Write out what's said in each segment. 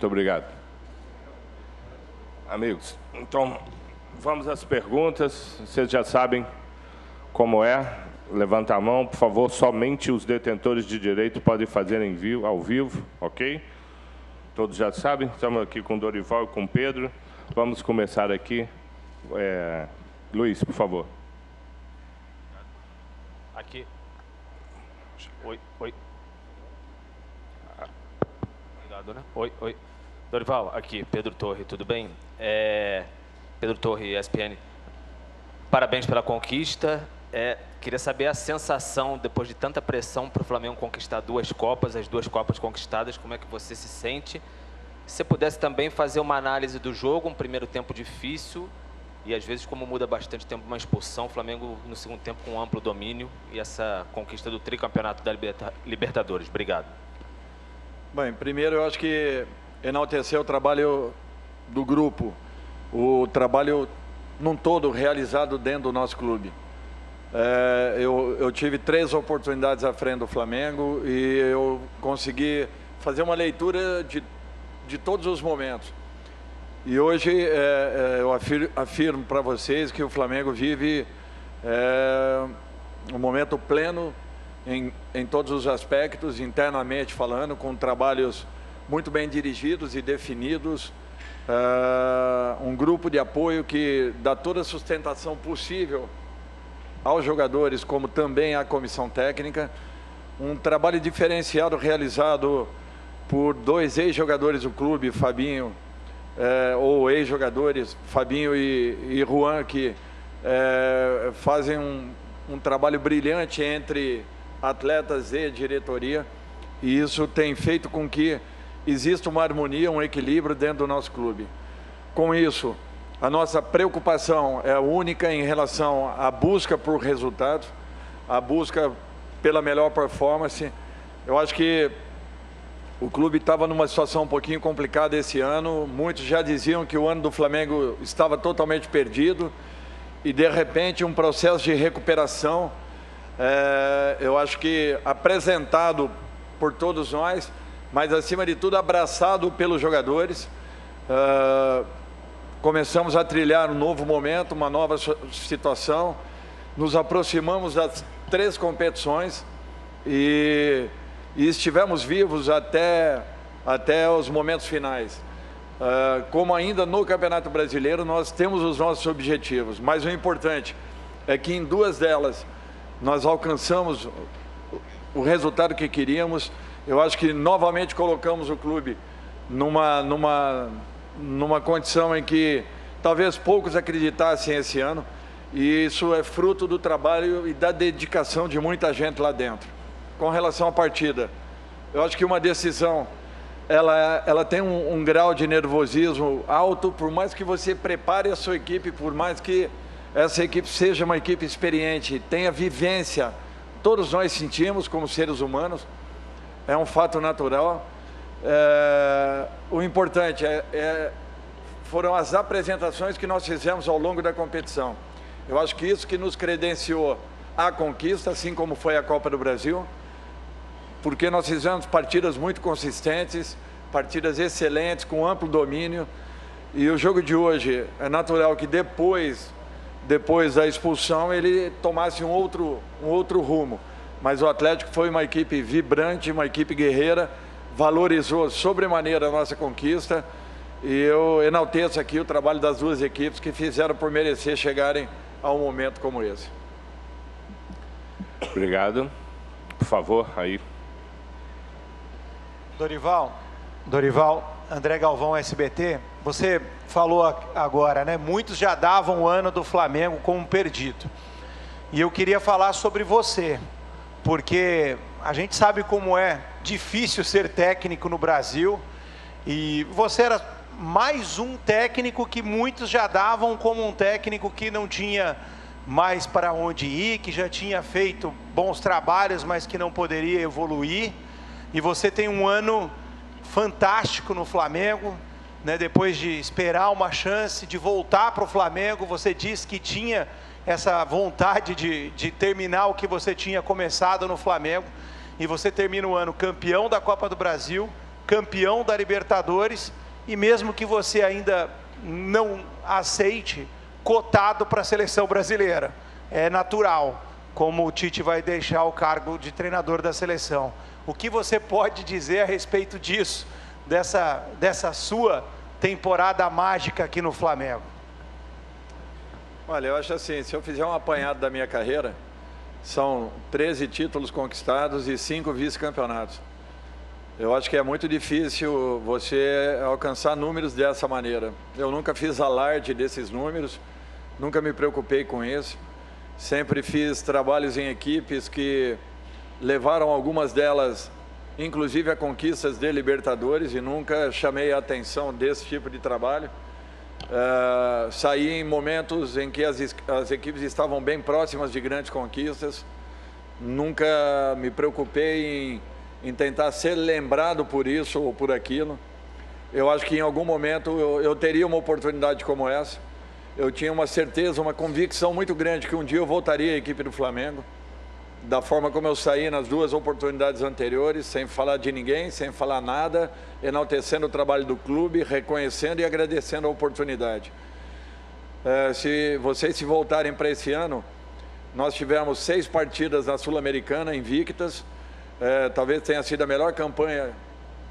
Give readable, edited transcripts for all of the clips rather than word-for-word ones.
Muito obrigado. Amigos, então, vamos às perguntas. Vocês já sabem como é. Levanta a mão, por favor. Somente os detentores de direito podem fazer ao vivo, ok? Todos já sabem. Estamos aqui com o Dorival e com o Pedro. Vamos começar aqui. Luiz, por favor. Aqui. Oi. Obrigado, né? Oi. Dorival, aqui, Pedro Torre, tudo bem? Pedro Torre, ESPN. Parabéns pela conquista. Queria saber a sensação, depois de tanta pressão para o Flamengo conquistar as 2 Copas conquistadas, como é que você se sente? Se você pudesse também fazer uma análise do jogo, um primeiro tempo difícil, e às vezes como muda bastante tempo uma expulsão, o Flamengo no segundo tempo com amplo domínio e essa conquista do tricampeonato da Libertadores. Obrigado. Bem, primeiro eu acho que enaltecer o trabalho do grupo, o trabalho num todo realizado dentro do nosso clube. Eu tive 3 oportunidades à frente do Flamengo e eu consegui fazer uma leitura de todos os momentos. E hoje eu afirmo para vocês que o Flamengo vive um momento pleno em todos os aspectos, internamente falando, com trabalhos muito bem dirigidos e definidos, um grupo de apoio que dá toda a sustentação possível aos jogadores, como também à comissão técnica, um trabalho diferenciado realizado por 2 ex-jogadores do clube, Fabinho, ou ex-jogadores, Fabinho e Juan, que fazem um trabalho brilhante entre atletas e diretoria, e isso tem feito com que exista uma harmonia, um equilíbrio dentro do nosso clube. Com isso, a nossa preocupação é única em relação à busca por resultado, a busca pela melhor performance. Eu acho que o clube estava numa situação um pouquinho complicada esse ano. Muitos já diziam que o ano do Flamengo estava totalmente perdido e, de repente, um processo de recuperação, eu acho que apresentado por todos nós, mas, acima de tudo, abraçado pelos jogadores. Começamos a trilhar um novo momento, uma nova situação, nos aproximamos das 3 competições e estivemos vivos até os momentos finais. Como ainda no Campeonato Brasileiro, nós temos os nossos objetivos, mas o importante é que em 2 delas nós alcançamos o resultado que queríamos. Eu acho que novamente colocamos o clube numa condição em que talvez poucos acreditassem esse ano, e isso é fruto do trabalho e da dedicação de muita gente lá dentro. Com relação à partida, eu acho que uma decisão, ela tem um grau de nervosismo alto, por mais que você prepare a sua equipe, por mais que essa equipe seja uma equipe experiente, tenha vivência, todos nós sentimos como seres humanos, é um fato natural. O importante foram as apresentações que nós fizemos ao longo da competição. Eu acho que isso que nos credenciou a conquista, assim como foi a Copa do Brasil, porque nós fizemos partidas muito consistentes, partidas excelentes, com amplo domínio, e o jogo de hoje é natural que depois da expulsão ele tomasse um outro rumo, mas o Atlético foi uma equipe vibrante, uma equipe guerreira, valorizou sobremaneira a nossa conquista, e eu enalteço aqui o trabalho das 2 equipes que fizeram por merecer chegarem a um momento como esse. Obrigado. Por favor, aí. Dorival, André Galvão, SBT, você falou agora, né? Muitos já davam o ano do Flamengo como perdido. E eu queria falar sobre você, porque a gente sabe como é difícil ser técnico no Brasil, e você era mais um técnico que muitos já davam como um técnico que não tinha mais para onde ir, que já tinha feito bons trabalhos, mas que não poderia evoluir. E você tem um ano fantástico no Flamengo, né? Depois de esperar uma chance de voltar para o Flamengo, você disse que tinha essa vontade de terminar o que você tinha começado no Flamengo, e você termina o ano campeão da Copa do Brasil, campeão da Libertadores e, mesmo que você ainda não aceite, cotado para a seleção brasileira. É natural, como o Tite vai deixar o cargo de treinador da seleção. O que você pode dizer a respeito disso, dessa sua temporada mágica aqui no Flamengo? Olha, eu acho assim, se eu fizer um apanhado da minha carreira, são 13 títulos conquistados e 5 vice-campeonatos. Eu acho que é muito difícil você alcançar números dessa maneira. Eu nunca fiz alarde desses números, nunca me preocupei com isso. Sempre fiz trabalhos em equipes que levaram algumas delas, inclusive a conquistas de Libertadores, e nunca chamei a atenção desse tipo de trabalho. Saí em momentos em que as equipes estavam bem próximas de grandes conquistas. Nunca me preocupei em tentar ser lembrado por isso ou por aquilo. Eu acho que em algum momento eu teria uma oportunidade como essa. Eu tinha uma certeza, uma convicção muito grande que um dia eu voltaria à equipe do Flamengo, da forma como eu saí nas 2 oportunidades anteriores, sem falar de ninguém, sem falar nada, enaltecendo o trabalho do clube, reconhecendo e agradecendo a oportunidade. Se vocês se voltarem para esse ano, nós tivemos 6 partidas na Sul-Americana invictas. Talvez tenha sido a melhor campanha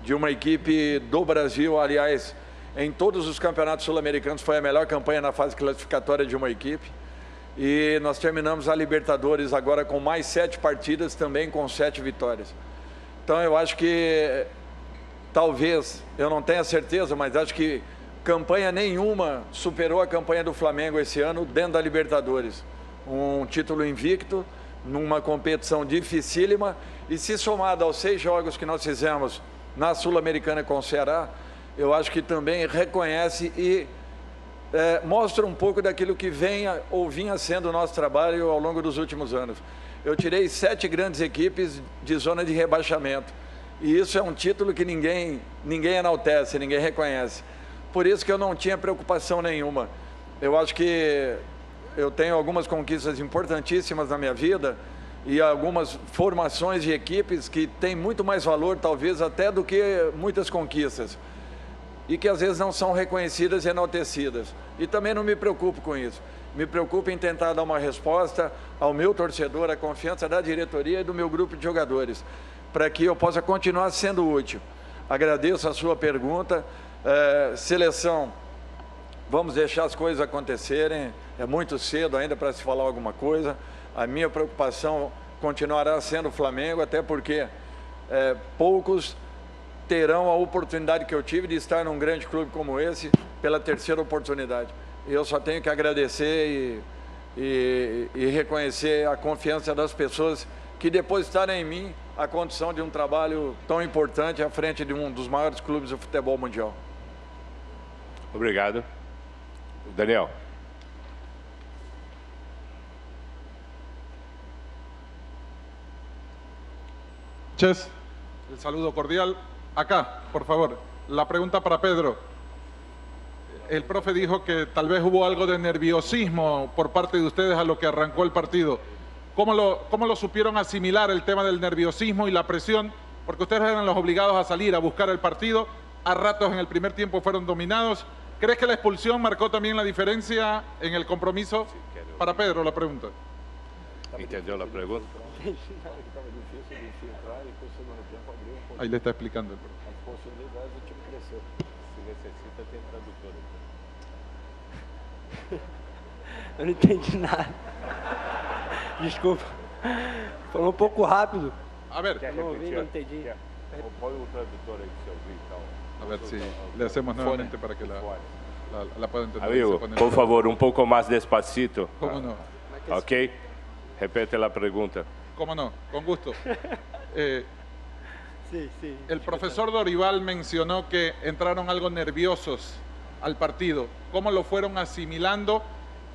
de uma equipe do Brasil. Aliás, em todos os campeonatos sul-americanos foi a melhor campanha na fase classificatória de uma equipe. E nós terminamos a Libertadores agora com mais 7 partidas, também com 7 vitórias. Então eu acho que, talvez, eu não tenha certeza, mas acho que campanha nenhuma superou a campanha do Flamengo esse ano dentro da Libertadores. Um título invicto, numa competição dificílima, e se somado aos 6 jogos que nós fizemos na Sul-Americana com o Ceará, eu acho que também reconhece e mostra um pouco daquilo que vinha sendo o nosso trabalho ao longo dos últimos anos. Eu tirei 7 grandes equipes de zona de rebaixamento, e isso é um título que ninguém enaltece, ninguém reconhece. Por isso que eu não tinha preocupação nenhuma. Eu acho que eu tenho algumas conquistas importantíssimas na minha vida e algumas formações de equipes que têm muito mais valor, talvez, até do que muitas conquistas, e que às vezes não são reconhecidas e enaltecidas. E também não me preocupo com isso. Me preocupo em tentar dar uma resposta ao meu torcedor, à confiança da diretoria e do meu grupo de jogadores, para que eu possa continuar sendo útil. Agradeço a sua pergunta. Seleção, vamos deixar as coisas acontecerem. É muito cedo ainda para se falar alguma coisa. A minha preocupação continuará sendo o Flamengo, até porque poucos terão a oportunidade que eu tive de estar num grande clube como esse pela 3ª oportunidade. Eu só tenho que agradecer e reconhecer a confiança das pessoas que depositaram em mim a condição de um trabalho tão importante à frente de um dos maiores clubes do futebol mundial. Obrigado. Daniel. Ches, el saludo cordial. Acá, por favor, la pregunta para Pedro. El profe dijo que tal vez hubo algo de nerviosismo por parte de ustedes a lo que arrancó el partido. ¿Cómo lo supieron asimilar el tema del nerviosismo y la presión? Porque ustedes eran los obligados a salir a buscar el partido. A ratos en el primer tiempo fueron dominados. ¿Crees que la expulsión marcó también la diferencia en el compromiso? Para Pedro, la pregunta. ¿Entendió la pregunta? Ahí le está explicando. As possibilidades do time cresceu. Se necessita ter tradutor. Eu não entendi nada. Desculpa. Falou um pouco rápido. A ver. Não ouvi, não entendi. Põe o tradutor aí que você ouviu e tal. A ver si le hacemos nuevamente para que la pueda entender. Amigo, por favor, un poco más despacito. ¿Cómo no? Ok. Repete la pregunta. ¿Cómo no? Con gusto. Sí. El profesor Dorival mencionó que entraron algo nerviosos al partido. ¿Cómo lo fueron asimilando?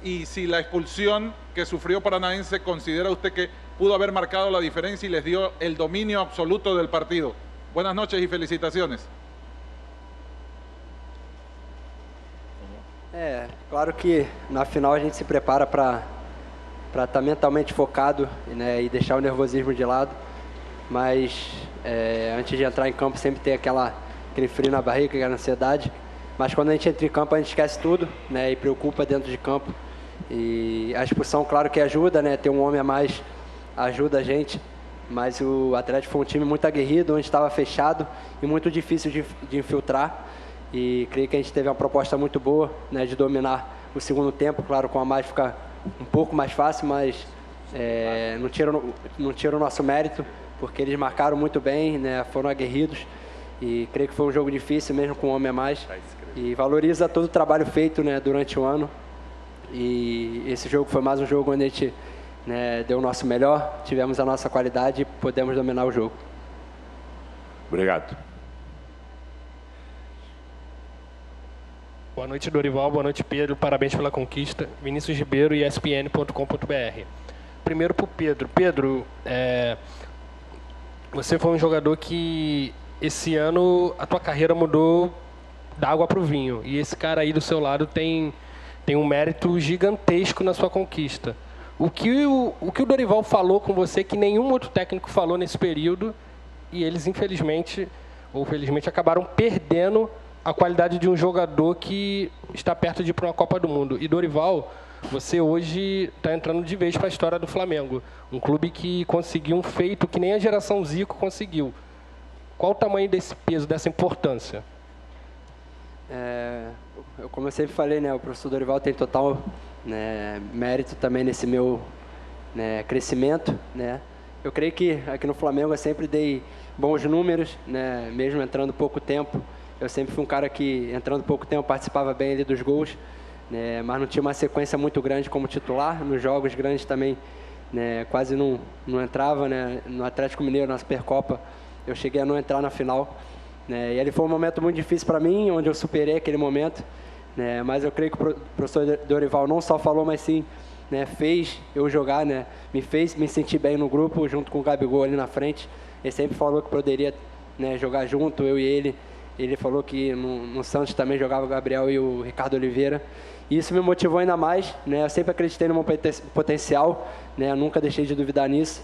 Y si la expulsión que sufrió Paranaense, ¿considera usted que pudo haber marcado la diferencia y les dio el dominio absoluto del partido? Buenas noches y felicitaciones. Claro que na final a gente se prepara para estar mentalmente focado, né, e deixar o nervosismo de lado, mas antes de entrar em campo sempre tem aquela aquele frio na barriga, aquela ansiedade. Mas quando a gente entra em campo, a gente esquece tudo, né? E preocupa dentro de campo. E a expulsão, claro que ajuda, né? Ter um homem a mais ajuda a gente. Mas o Atlético foi um time muito aguerrido, onde estava fechado e muito difícil de infiltrar. E creio que a gente teve uma proposta muito boa, né? De dominar o segundo tempo. Claro, com a mais fica um pouco mais fácil, mas não tira o nosso mérito, porque eles marcaram muito bem, né? Foram aguerridos. E creio que foi um jogo difícil, mesmo com um homem a mais. E valoriza todo o trabalho feito, né, durante o ano. E esse jogo foi mais um jogo onde a gente, né, deu o nosso melhor, tivemos a nossa qualidade e podemos dominar o jogo. Obrigado. Boa noite, Dorival. Boa noite, Pedro. Parabéns pela conquista. Vinícius Ribeiro, ESPN.com.br. Primeiro para o Pedro. Pedro, você foi um jogador que esse ano a tua carreira mudou da água para o vinho. E esse cara aí do seu lado tem um mérito gigantesco na sua conquista. O que o Dorival falou com você que nenhum outro técnico falou nesse período, e eles, infelizmente ou felizmente, acabaram perdendo a qualidade de um jogador que está perto de ir para uma Copa do Mundo. E Dorival, você hoje está entrando de vez para a história do Flamengo. Um clube que conseguiu um feito que nem a geração Zico conseguiu. Qual o tamanho desse peso, dessa importância? Como eu sempre falei, né, o professor Dorival tem total, né, mérito também nesse meu, né, crescimento, né. Eu creio que aqui no Flamengo eu sempre dei bons números, né, mesmo entrando pouco tempo. Eu sempre fui um cara que, entrando pouco tempo, participava bem ali dos gols, né, mas não tinha uma sequência muito grande como titular. Nos jogos grandes também, né, quase não entrava, né. No Atlético Mineiro, na Supercopa, eu cheguei a não entrar na final, né, e ele foi um momento muito difícil para mim, onde eu superei aquele momento, né, mas eu creio que o professor Dorival não só falou, mas sim, né, fez eu jogar, né, me fez me sentir bem no grupo, junto com o Gabigol ali na frente. Ele sempre falou que poderia, né, jogar junto, eu e ele. Ele falou que no Santos também jogava o Gabriel e o Ricardo Oliveira. E isso me motivou ainda mais, né, eu sempre acreditei no meu potencial, né, eu nunca deixei de duvidar nisso.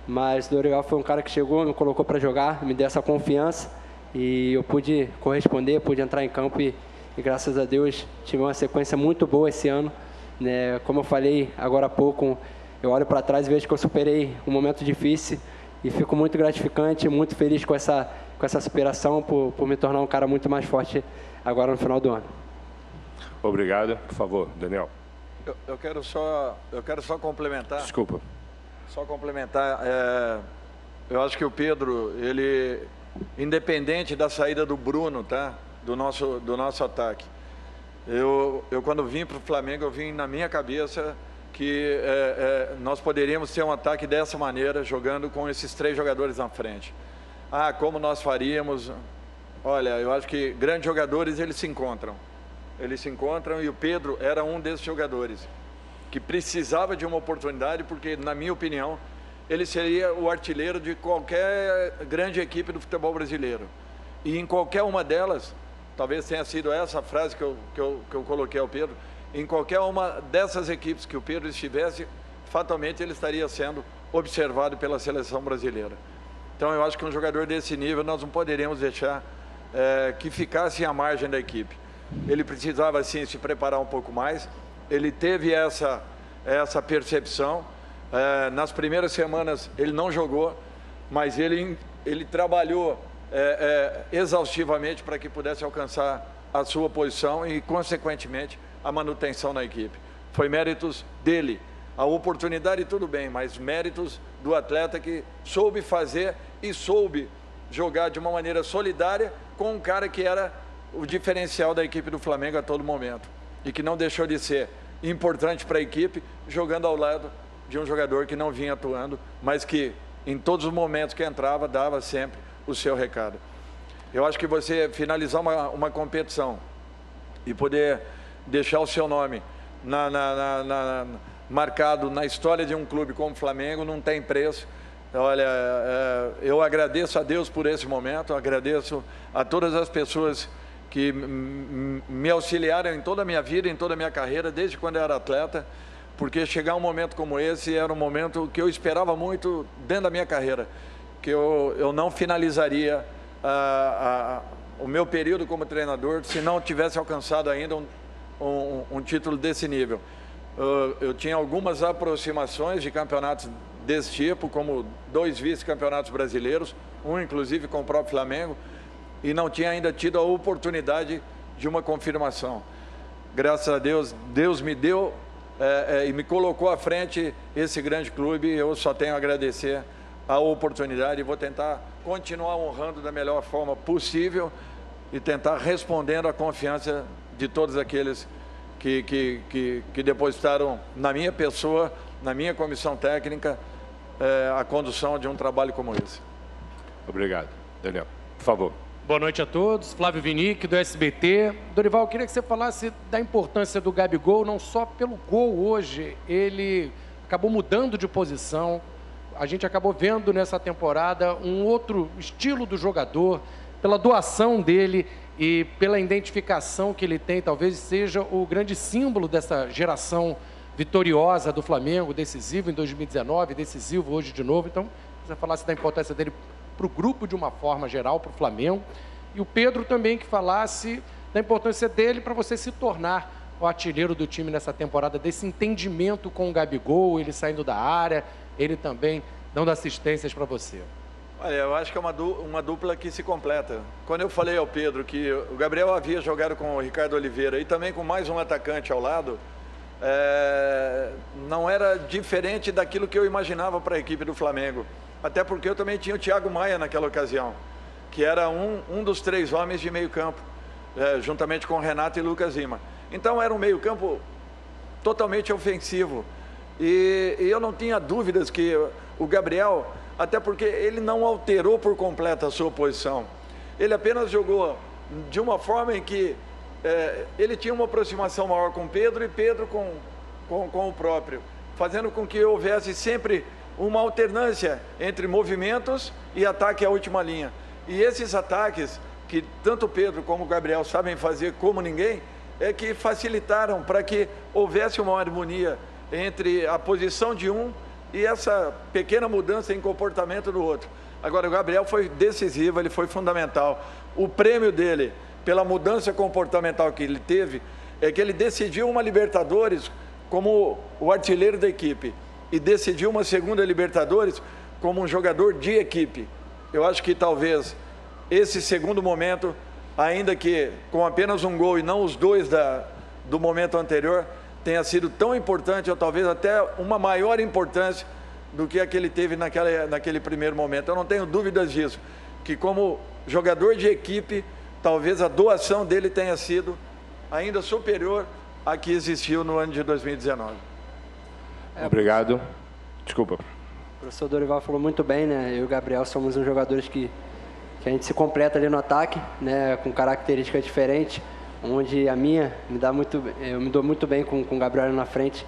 Mas o Dorival foi um cara que chegou, me colocou para jogar, me deu essa confiança e eu pude corresponder, pude entrar em campo e graças a Deus tive uma sequência muito boa esse ano, né? Como eu falei agora há pouco, eu olho para trás e vejo que eu superei um momento difícil e fico muito gratificante, muito feliz com essa superação por me tornar um cara muito mais forte agora no final do ano. Obrigado. Por favor, Daniel. Eu quero só complementar. Desculpa. Só complementar, eu acho que o Pedro, ele, independente da saída do Bruno, tá? Do nosso ataque, eu quando vim para o Flamengo, eu vim na minha cabeça que nós poderíamos ter um ataque dessa maneira, jogando com esses 3 jogadores na frente. Como nós faríamos? Olha, eu acho que grandes jogadores, eles se encontram e o Pedro era um desses jogadores que precisava de uma oportunidade, porque, na minha opinião, ele seria o artilheiro de qualquer grande equipe do futebol brasileiro. E em qualquer uma delas, talvez tenha sido essa a frase que eu coloquei ao Pedro, em qualquer uma dessas equipes que o Pedro estivesse, fatalmente ele estaria sendo observado pela seleção brasileira. Então, eu acho que um jogador desse nível nós não poderíamos deixar que ficasse à margem da equipe. Ele precisava, sim, se preparar um pouco mais. Ele teve essa percepção. Nas primeiras semanas ele não jogou, mas ele trabalhou exaustivamente para que pudesse alcançar a sua posição e, consequentemente, a manutenção na equipe. Foi méritos dele. A oportunidade, tudo bem, mas méritos do atleta que soube fazer e soube jogar de uma maneira solidária com um cara que era o diferencial da equipe do Flamengo a todo momento e que não deixou de ser importante para a equipe, jogando ao lado de um jogador que não vinha atuando, mas que em todos os momentos que entrava, dava sempre o seu recado. Eu acho que você finalizar uma competição e poder deixar o seu nome marcado na história de um clube como o Flamengo não tem preço. Olha, eu agradeço a Deus por esse momento, agradeço a todas as pessoas que me auxiliaram em toda a minha vida, em toda a minha carreira, desde quando eu era atleta, porque chegar um momento como esse era um momento que eu esperava muito dentro da minha carreira, que eu não finalizaria o meu período como treinador se não tivesse alcançado ainda um título desse nível. Eu tinha algumas aproximações de campeonatos desse tipo, como 2 vice-campeonatos brasileiros, um inclusive com o próprio Flamengo, e não tinha ainda tido a oportunidade de uma confirmação. Graças a Deus, Deus me deu e me colocou à frente esse grande clube. Eu só tenho a agradecer a oportunidade e vou tentar continuar honrando da melhor forma possível e tentar respondendo à confiança de todos aqueles que depositaram na minha pessoa, na minha comissão técnica, a condução de um trabalho como esse. Obrigado. Daniel, por favor. Boa noite a todos. Flávio Vinick, do SBT. Dorival, eu queria que você falasse da importância do Gabigol, não só pelo gol hoje. Ele acabou mudando de posição. A gente acabou vendo nessa temporada um outro estilo do jogador, pela doação dele e pela identificação que ele tem. Talvez seja o grande símbolo dessa geração vitoriosa do Flamengo, decisivo em 2019, decisivo hoje de novo. Então, se você falasse da importância dele para o grupo de uma forma geral, para o Flamengo. E o Pedro também que falasse da importância dele para você se tornar o artilheiro do time nessa temporada, desse entendimento com o Gabigol, ele saindo da área, ele também dando assistências para você. Olha, eu acho que é uma dupla que se completa. Quando eu falei ao Pedro que o Gabriel havia jogado com o Ricardo Oliveira e também com mais um atacante ao lado, não era diferente daquilo que eu imaginava para a equipe do Flamengo. Até porque eu também tinha o Thiago Maia naquela ocasião, que era um dos 3 homens de meio campo, juntamente com Renato e Lucas Lima. Então era um meio campo totalmente ofensivo. E eu não tinha dúvidas que o Gabriel, até porque ele não alterou por completo a sua posição. Ele apenas jogou de uma forma em que ele tinha uma aproximação maior com Pedro e Pedro com o próprio, fazendo com que houvesse sempre uma alternância entre movimentos e ataque à última linha. E esses ataques, que tanto o Pedro como o Gabriel sabem fazer como ninguém, é que facilitaram para que houvesse uma harmonia entre a posição de um e essa pequena mudança em comportamento do outro. Agora, o Gabriel foi decisivo, ele foi fundamental. O prêmio dele, pela mudança comportamental que ele teve, é que ele decidiu uma Libertadores como o artilheiro da equipe e decidiu uma segunda Libertadores como um jogador de equipe. Eu acho que talvez esse segundo momento, ainda que com apenas um gol e não os 2 do momento anterior, tenha sido tão importante, ou talvez até uma maior importância do que a que ele teve naquele primeiro momento. Eu não tenho dúvidas disso, que como jogador de equipe, talvez a doação dele tenha sido ainda superior à que existiu no ano de 2019. Obrigado. Desculpa. O professor Dorival falou muito bem, né? Eu e o Gabriel somos uns jogadores que a gente se completa ali no ataque, né? Com características diferentes, onde a minha eu me dou muito bem com o Gabriel na frente.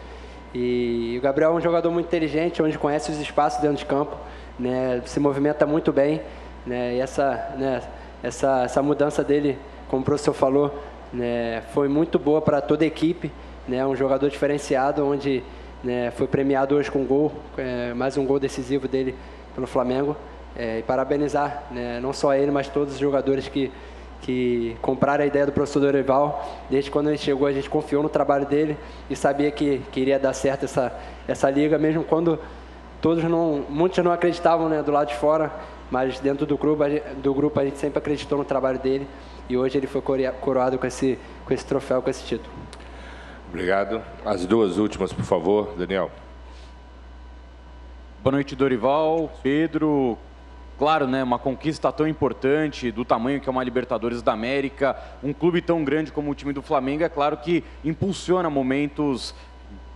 E o Gabriel é um jogador muito inteligente, onde conhece os espaços dentro de campo, né? Se movimenta muito bem, né? E essa mudança dele, como o professor falou, né? Foi muito boa para toda a equipe, né? Um jogador diferenciado, onde, né, foi premiado hoje com um gol, mais um gol decisivo dele pelo Flamengo. E parabenizar, né, não só ele, mas todos os jogadores que compraram a ideia do professor Dorival. Desde quando ele chegou, a gente confiou no trabalho dele e sabia que iria dar certo essa liga, mesmo quando muitos não acreditavam, né, do lado de fora, mas dentro do grupo a gente sempre acreditou no trabalho dele e hoje ele foi coroado com esse troféu, com esse título. Obrigado. As 2 últimas, por favor, Daniel. Boa noite, Dorival, Pedro. Claro, né, uma conquista tão importante, do tamanho que é uma Libertadores da América, um clube tão grande como o time do Flamengo, é claro que impulsiona momentos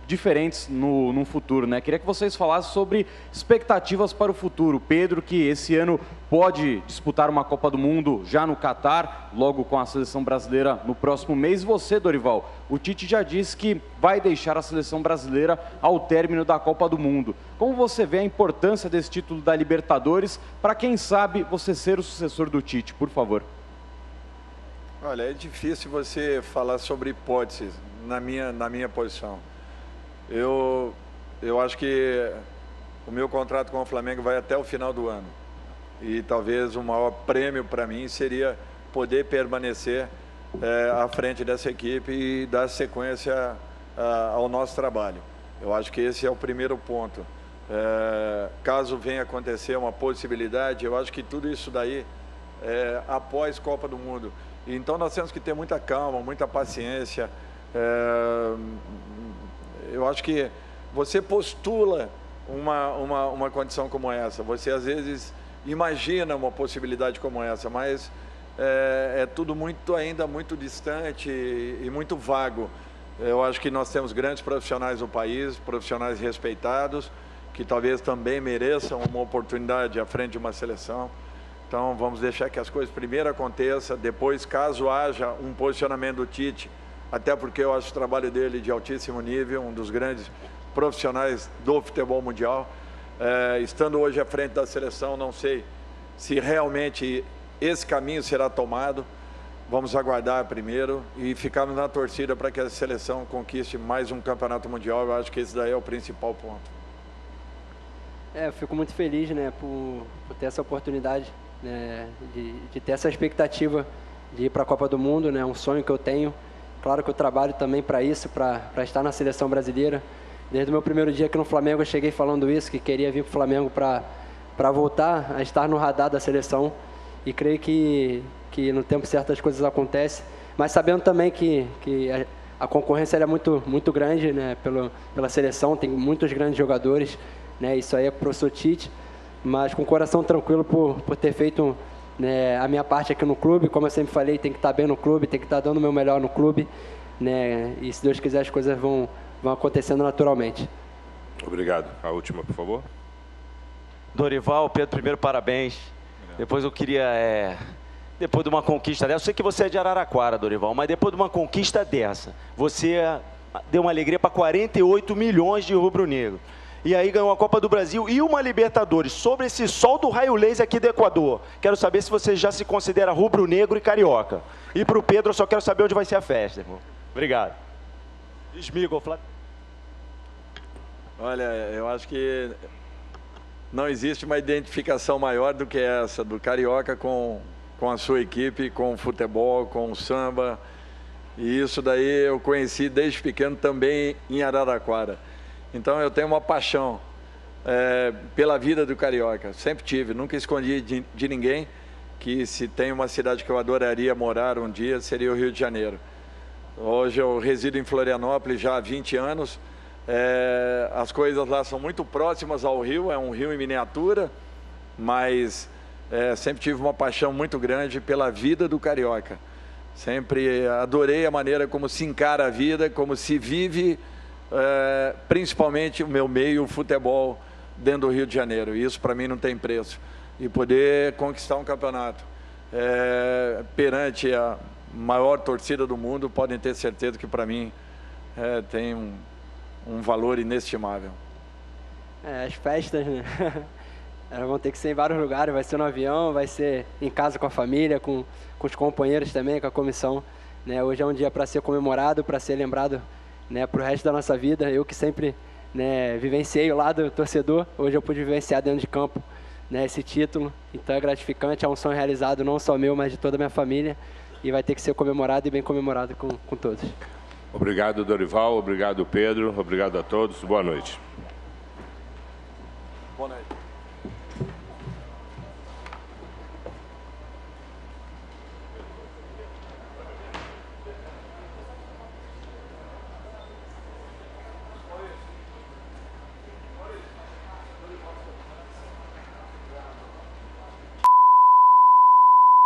diferentes no futuro, né? Queria que vocês falassem sobre expectativas para o futuro. Pedro, que esse ano pode disputar uma Copa do Mundo já no Catar, logo com a seleção brasileira no próximo mês. E você, Dorival, o Tite já disse que vai deixar a seleção brasileira ao término da Copa do Mundo. Como você vê a importância desse título da Libertadores para, quem sabe, você ser o sucessor do Tite, por favor? Olha, é difícil você falar sobre hipóteses na minha posição. Eu acho que o meu contrato com o Flamengo vai até o final do ano. E talvez o maior prêmio para mim seria poder permanecer à frente dessa equipe e dar sequência ao nosso trabalho. Eu acho que esse é o primeiro ponto. Caso venha acontecer uma possibilidade, eu acho que tudo isso daí após Copa do Mundo. Então nós temos que ter muita calma, muita paciência. Eu acho que você postula uma condição como essa, você às vezes imagina uma possibilidade como essa, mas é tudo ainda muito distante e muito vago. Eu acho que nós temos grandes profissionais no país, profissionais respeitados, que talvez também mereçam uma oportunidade à frente de uma seleção. Então vamos deixar que as coisas primeiro aconteçam, depois, caso haja um posicionamento do Tite, até porque eu acho o trabalho dele de altíssimo nível, um dos grandes profissionais do futebol mundial. Estando hoje à frente da seleção, não sei se realmente esse caminho será tomado. Vamos aguardar primeiro e ficarmos na torcida para que a seleção conquiste mais um campeonato mundial. Eu acho que esse daí é o principal ponto. Eu fico muito feliz, né, por ter essa oportunidade, né, de ter essa expectativa de ir para a Copa do Mundo, né, um sonho que eu tenho. Claro que eu trabalho também para isso, para estar na seleção brasileira. Desde o meu primeiro dia aqui no Flamengo, eu cheguei falando isso, que queria vir para o Flamengo para voltar a estar no radar da seleção. E creio que no tempo certo as coisas acontecem. Mas sabendo também que a concorrência é muito grande, né, pela seleção, tem muitos grandes jogadores, né, isso aí é para o professor Tite. Mas com o coração tranquilo por ter feito, né, a minha parte aqui no clube. Como eu sempre falei, tem que estar bem no clube, tem que estar dando o meu melhor no clube, né, e se Deus quiser as coisas vão acontecendo naturalmente. Obrigado. A última, por favor. Dorival, Pedro, primeiro parabéns. Depois eu queria, depois de uma conquista dessa, eu sei que você é de Araraquara, Dorival, mas depois de uma conquista dessa, você deu uma alegria para 48 milhões de rubro-negro. E aí ganhou a Copa do Brasil e uma Libertadores. Sobre esse sol do raio laser aqui do Equador, quero saber se você já se considera rubro-negro e carioca. E para o Pedro, eu só quero saber onde vai ser a festa, irmão. Obrigado. Esmigo, Flávio. Olha, eu acho que não existe uma identificação maior do que essa, do carioca com a sua equipe, com o futebol, com o samba. E isso daí eu conheci desde pequeno também em Araraquara. Então eu tenho uma paixão pela vida do carioca, sempre tive, nunca escondi de ninguém que se tem uma cidade que eu adoraria morar um dia, seria o Rio de Janeiro. Hoje eu resido em Florianópolis já há 20 anos, as coisas lá são muito próximas ao rio, é um rio em miniatura, mas sempre tive uma paixão muito grande pela vida do carioca. Sempre adorei a maneira como se encara a vida, como se vive, principalmente o meu meio, o futebol, dentro do Rio de Janeiro. E isso para mim não tem preço. E poder conquistar um campeonato perante a maior torcida do mundo, podem ter certeza que para mim tem um valor inestimável. As festas, né? Elas vão ter que ser em vários lugares, vai ser no avião, vai ser em casa com a família, com os companheiros também, com a comissão, né? Hoje é um dia para ser comemorado, para ser lembrado, né, para o resto da nossa vida. Eu que sempre, né, vivenciei o lado torcedor, hoje eu pude vivenciar dentro de campo, né, esse título. Então é gratificante, é um sonho realizado não só meu, mas de toda a minha família, e vai ter que ser comemorado e bem comemorado com todos. Obrigado, Dorival, obrigado, Pedro, obrigado a todos, boa noite.